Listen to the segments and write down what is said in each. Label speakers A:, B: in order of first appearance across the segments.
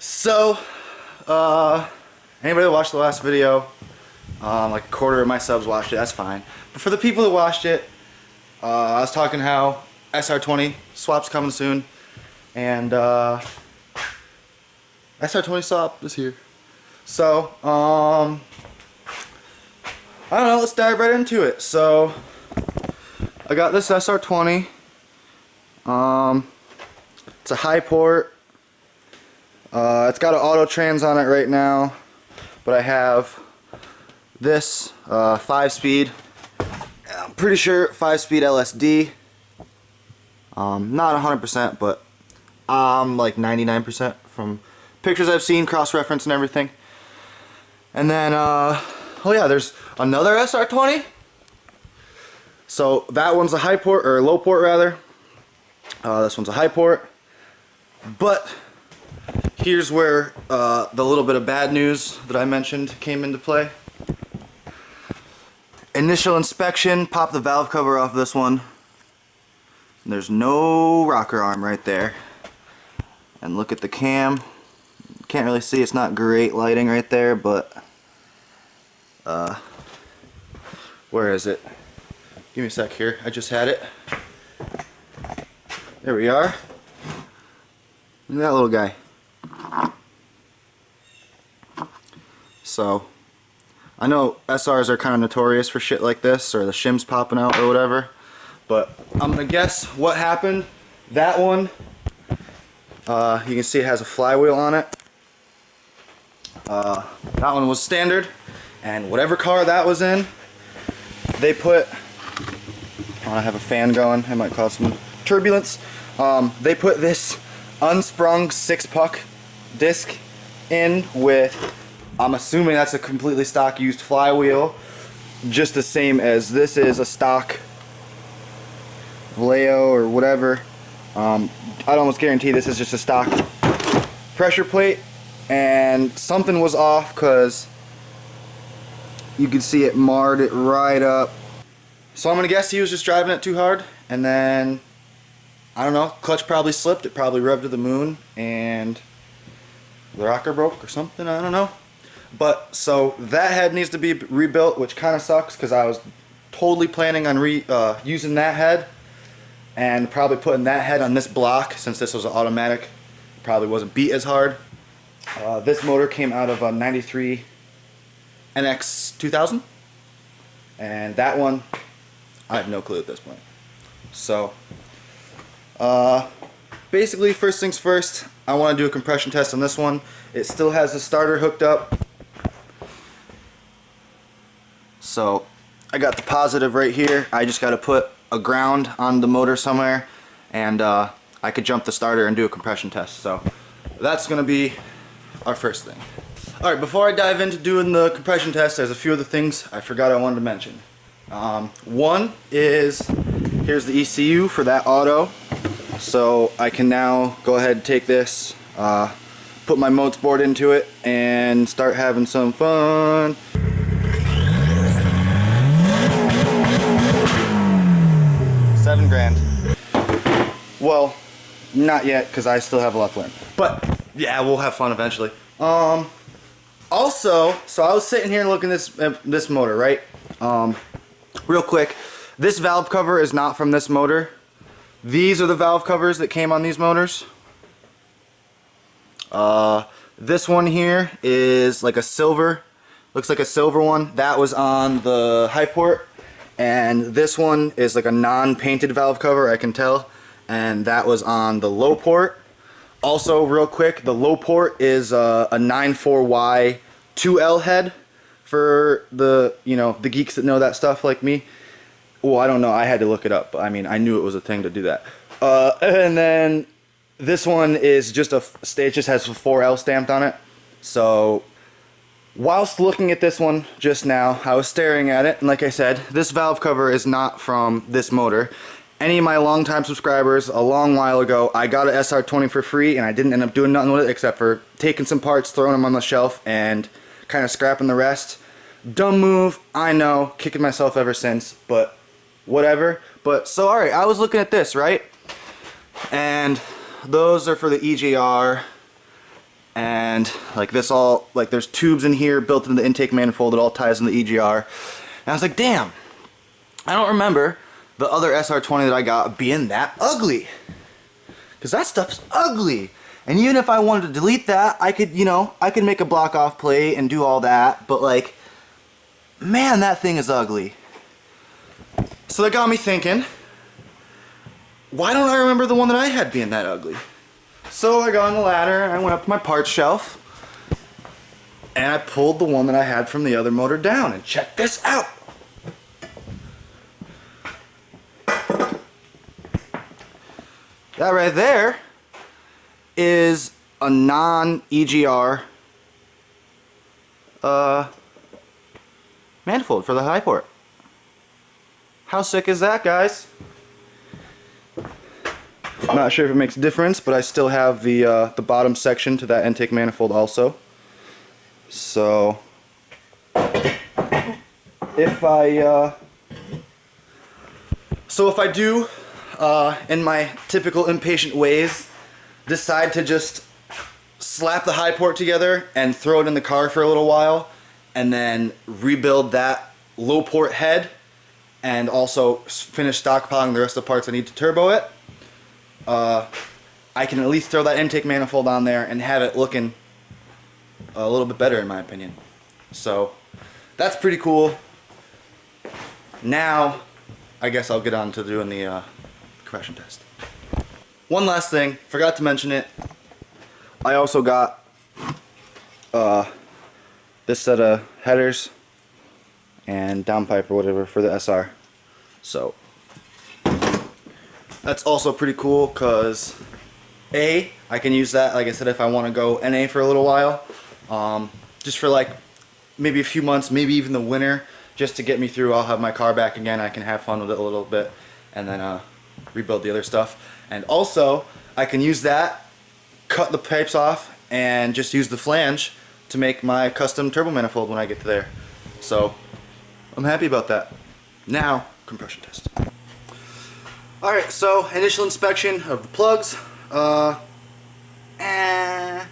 A: So, anybody that watched the last video, like a quarter of my subs watched it, that's fine. But for the people that watched it, I was talking how SR20 swap's coming soon, and SR20 swap is here. So, I don't know, let's dive right into it. So, I got this SR20. It's a high port. It's got an auto trans on it right now, but I have this 5-speed. I'm pretty sure 5-speed LSD. Not 100%, but I'm like 99% from pictures I've seen, cross-reference and everything. And then, oh yeah, there's another SR20. So that one's a high port, or low port rather. This one's a high port. But here's where the little bit of bad news that I mentioned came into play. Initial inspection, pop the valve cover off this one. There's no rocker arm right there. And look at the cam. Can't really see, it's not great lighting right there, but where is it? Give me a sec here, I just had it. There we are. Look at that little guy. So, I know SRs are kind of notorious for shit like this, or the shims popping out or whatever, but I'm gonna guess what happened. That one, you can see it has a flywheel on it. That one was standard, and whatever car that was in, they put, I have a fan going, I might cause some turbulence. They put this unsprung 6-puck disc in with, I'm assuming that's a completely stock used flywheel, just the same as this is a stock Vallejo or whatever. I'd almost guarantee this is just a stock pressure plate, and something was off because you could see it marred it right up. So I'm gonna guess he was just driving it too hard, and then I don't know, clutch probably slipped, it probably revved to the moon, and the rocker broke or something, I don't know. But, so that head needs to be rebuilt, which kind of sucks, because I was totally planning on using that head, and probably putting that head on this block, since this was an automatic, probably wasn't beat as hard. This motor came out of a 93 NX 2000, and that one, I have no clue at this point. So, basically, first things first, I want to do a compression test on this one. It still has the starter hooked up. So, I got the positive right here. I just got to put a ground on the motor somewhere, and I could jump the starter and do a compression test. So, that's going to be our first thing. Alright, before I dive into doing the compression test, there's a few other things I forgot I wanted to mention. One is, here's the ECU for that auto. So I can now go ahead and take this, put my modes board into it, and start having some fun. $7,000. Well, not yet, because I still have a lot to learn. But yeah, we'll have fun eventually. Also, so I was sitting here looking at this motor, right? Real quick, this valve cover is not from this motor. These are the valve covers that came on these motors. This one here is like a silver, looks like a silver one. That was on the high port, and this one is like a non-painted valve cover, I can tell, and that was on the low port. Also, real quick, the low port is a 94Y 2L head for the, you know, the geeks that know that stuff like me. Well, I don't know, I had to look it up, but I mean, I knew it was a thing to do that. And then this one is just it just has a 4L stamped on it. So, whilst looking at this one just now, I was staring at it, and like I said, this valve cover is not from this motor. Any of my longtime subscribers, a long while ago, I got an SR20 for free, and I didn't end up doing nothing with it except for taking some parts, throwing them on the shelf, and kind of scrapping the rest. Dumb move, I know, kicking myself ever since, but whatever. But so alright, I was looking at this, right? And those are for the EGR, and like this all, like there's tubes in here built into the intake manifold. It all ties in the EGR. And I was like, damn, I don't remember the other SR20 that I got being that ugly. Because that stuff's ugly. And even if I wanted to delete that, I could, you know, I could make a block off plate and do all that. But like, man, that thing is ugly. So that got me thinking, why don't I remember the one that I had being that ugly? So I got on the ladder, I went up to my parts shelf, and I pulled the one that I had from the other motor down, and check this out. That right there is a non-EGR manifold for the high port. How sick is that, guys? I'm not sure if it makes a difference, but I still have the bottom section to that intake manifold also. So if I do, in my typical impatient ways, decide to just slap the high port together and throw it in the car for a little while, and then rebuild that low port head, and also finish stockpiling the rest of the parts I need to turbo it, I can at least throw that intake manifold on there and have it looking a little bit better, in my opinion. So that's pretty cool. Now I guess I'll get on to doing the compression test. One last thing, forgot to mention it. I also got this set of headers and downpipe or whatever for the SR. So that's also pretty cool because I can use that, like I said, if I want to go NA for a little while, just for like maybe a few months, maybe even the winter, just to get me through. I'll have my car back again, I can have fun with it a little bit, and then rebuild the other stuff. And also I can use that, cut the pipes off, and just use the flange to make my custom turbo manifold when I get to there. So I'm happy about that. Now, compression test. Alright, so initial inspection of the plugs.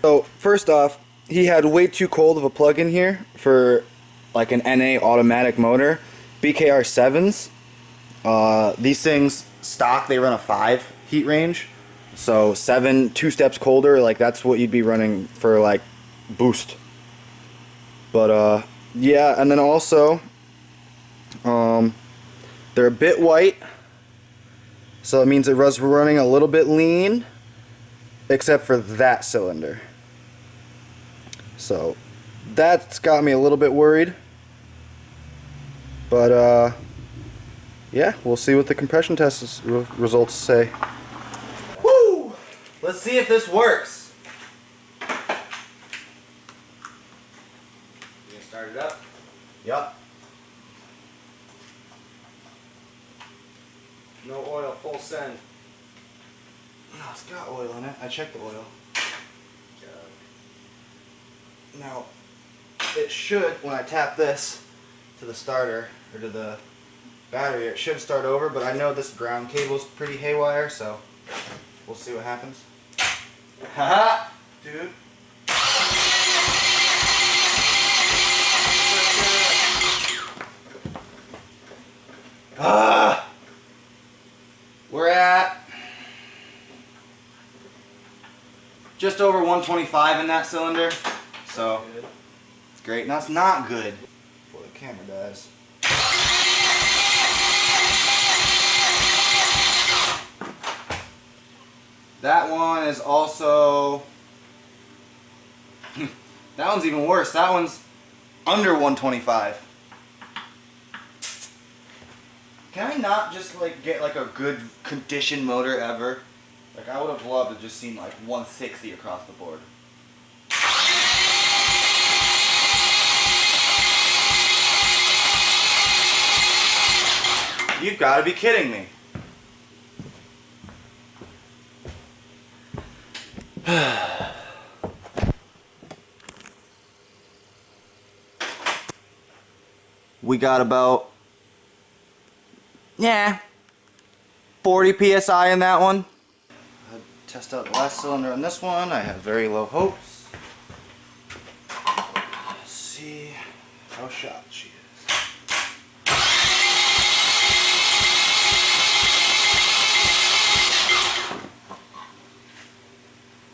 A: So first off, he had way too cold of a plug in here for like an NA automatic motor. BKR 7s. These things stock, they run a 5 heat range. So 7, 2 steps colder, like that's what you'd be running for like boost. But yeah, and then also they're a bit white, so it means it was running a little bit lean, except for that cylinder. So that's got me a little bit worried. But yeah, we'll see what the compression test results say. Woo! Let's see if this works. You gonna start it up? Yup. No oil, full send. No, it's got oil in it. I checked the oil. Now, it should, when I tap this to the starter, or to the battery, it should start over, but I know this ground cable's pretty haywire, so we'll see what happens. Haha! Dude. We're at just over 125 in that cylinder, so it's great. Now it's not good before the camera dies. That one is also that one's even worse. That one's under 125. Can I not just like get like a good condition motor ever? Like I would have loved to just seen like 160 across the board. You've got to be kidding me. We got about 40 psi in that one. I'll test out the last cylinder on this one. I have very low hopes. see how shocked she is.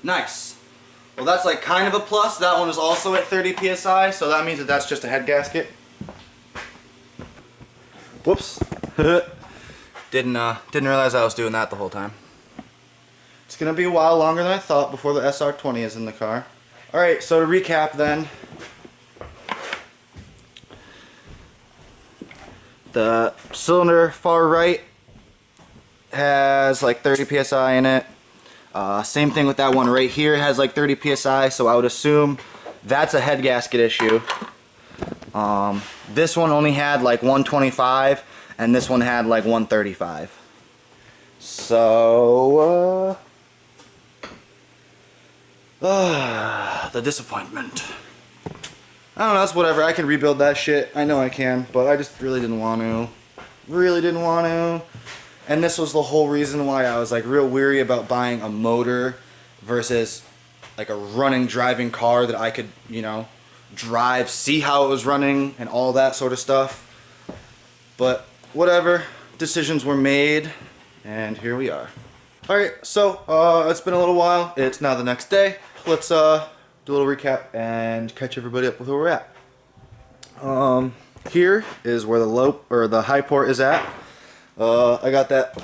A: Nice. Well, that's like kind of a plus. That one is also at 30 psi, so that means that that's just a head gasket. Whoops. Didn't realize I was doing that the whole time. It's gonna be a while longer than I thought before the SR20 is in the car. Alright, so to recap then. The cylinder far right has like 30 psi in it. Same thing with that one right here, has like 30 psi, so I would assume that's a head gasket issue. This one only had like 125 and this one had like 135. So the disappointment. I don't know, that's whatever. I can rebuild that shit. I know I can, but I just really didn't want to. Really didn't want to. And this was the whole reason why I was like real weary about buying a motor versus like a running, driving car that I could, you know, drive, see how it was running and all that sort of stuff. But whatever, decisions were made and here we are. Alright, so it's been a little while. It's now the next day. Let's do a little recap and catch everybody up with where we're at. Here is where the high port is at. I got that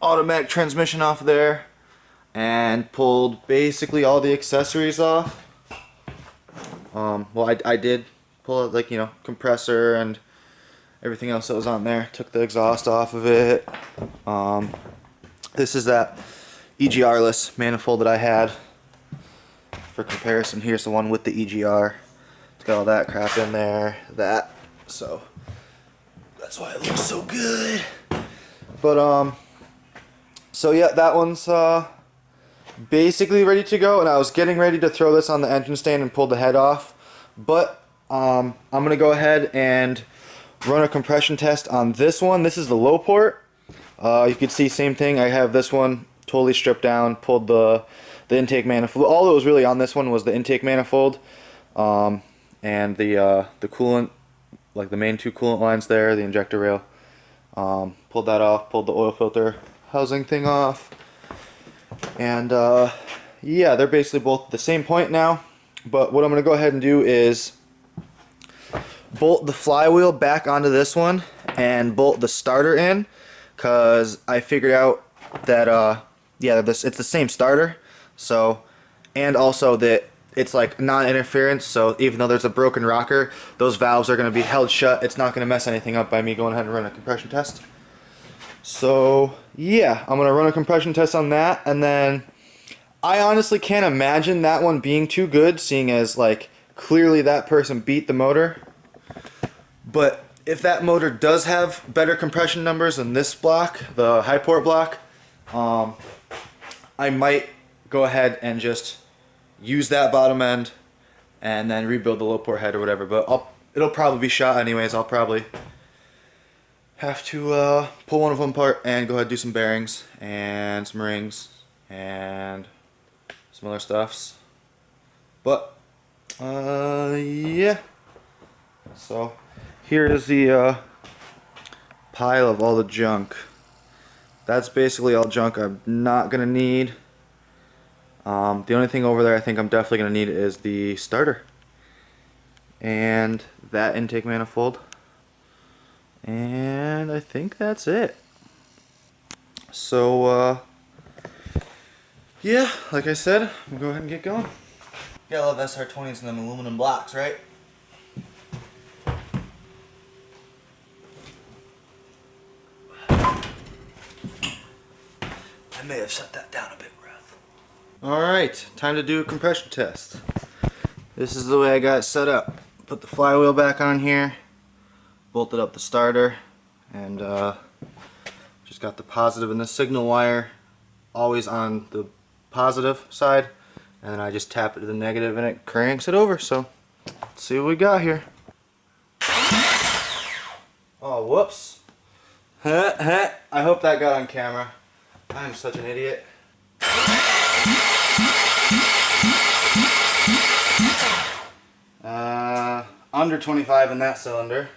A: automatic transmission off there and pulled basically all the accessories off. Well, I did pull out, like, you know, compressor and everything else that was on there. Took the exhaust off of it. This is that EGR-less manifold that I had. For comparison, here's the one with the EGR. It's got all that crap in there. So that's why it looks so good. But so yeah, that one's basically ready to go, and I was getting ready to throw this on the engine stand and pull the head off, but I'm gonna go ahead and run a compression test on this one. This is the low port. You can see same thing. I have this one totally stripped down, pulled the intake manifold. All that was really on this one was the intake manifold and the coolant, like the main two coolant lines there, the injector rail. Pulled that off, pulled the oil filter housing thing off, and yeah, they're basically both at the same point now. But what I'm going to go ahead and do is bolt the flywheel back onto this one and bolt the starter in, because I figured out that yeah, it's the same starter. So, and also that it's like non-interference, so even though there's a broken rocker, those valves are going to be held shut. It's not going to mess anything up by me going ahead and running a compression test. So yeah, I'm going to run a compression test on that, and then I honestly can't imagine that one being too good, seeing as like clearly that person beat the motor. But if that motor does have better compression numbers than this block, the high port block, I might go ahead and just use that bottom end and then rebuild the low port head or whatever. But it'll probably be shot anyways. I'll probably have to pull one of them apart and go ahead and do some bearings and some rings and some other stuffs. But yeah, so here is the pile of all the junk. That's basically all junk I'm not gonna need. The only thing over there I think I'm definitely gonna need is the starter and that intake manifold, and I think that's it. So yeah, like I said, I'm gonna go ahead and get going. Yeah, I love SR20s and them aluminum blocks, right? I may have set that down a bit rough. Alright, time to do a compression test. This is the way I got it set up. Put the flywheel back on here, bolted up the starter, and just got the positive and the signal wire always on the positive side, and then I just tap it to the negative and it cranks it over. So let's see what we got here. Oh, whoops. I hope that got on camera. I'm such an idiot. under 25 in that cylinder.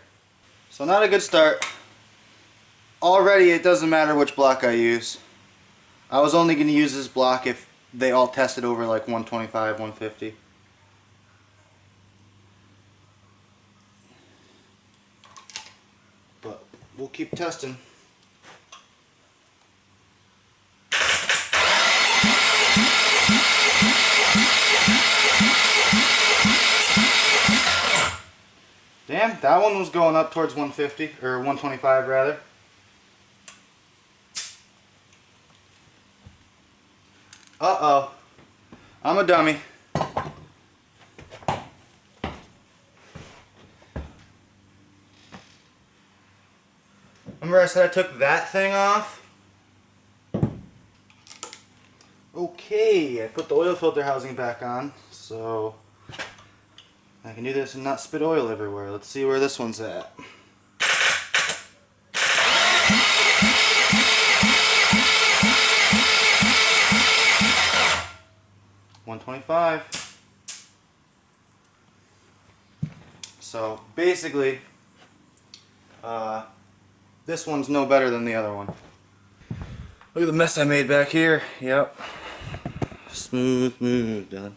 A: So not a good start. Already it doesn't matter which block I use. I was only going to use this block if they all tested over like 125, 150. But we'll keep testing. Damn, that one was going up towards 150, or 125 rather. Uh-oh. I'm a dummy. Remember I said I took that thing off? Okay, I put the oil filter housing back on, so I can do this and not spit oil everywhere. Let's see where this one's at. $125. So basically, this one's no better than the other one. Look at the mess I made back here. Yep. Smooth, done.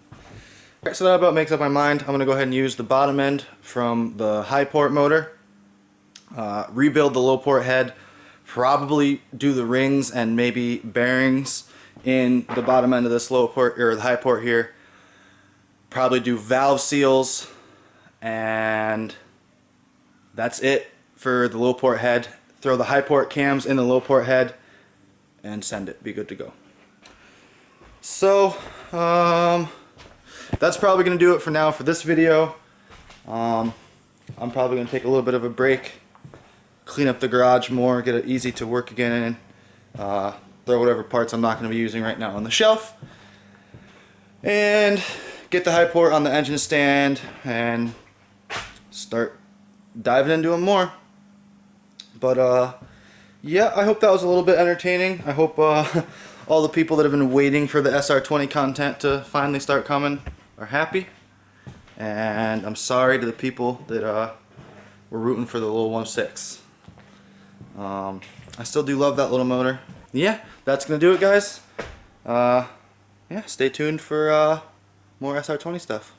A: Alright, so that about makes up my mind. I'm going to go ahead and use the bottom end from the high port motor. Rebuild the low port head. Probably do the rings and maybe bearings in the bottom end of this low port, or the high port here. Probably do valve seals, and that's it for the low port head. Throw the high port cams in the low port head and send it. Be good to go. So that's probably going to do it for now for this video. I'm probably going to take a little bit of a break, clean up the garage more, get it easy to work again, and throw whatever parts I'm not going to be using right now on the shelf, and get the high port on the engine stand and start diving into them more. But yeah, I hope that was a little bit entertaining. I hope all the people that have been waiting for the SR20 content to finally start coming are happy. And I'm sorry to the people that were rooting for the little 1.6. I still do love that little motor. Yeah, that's gonna do it, guys. Yeah, stay tuned for more SR20 stuff.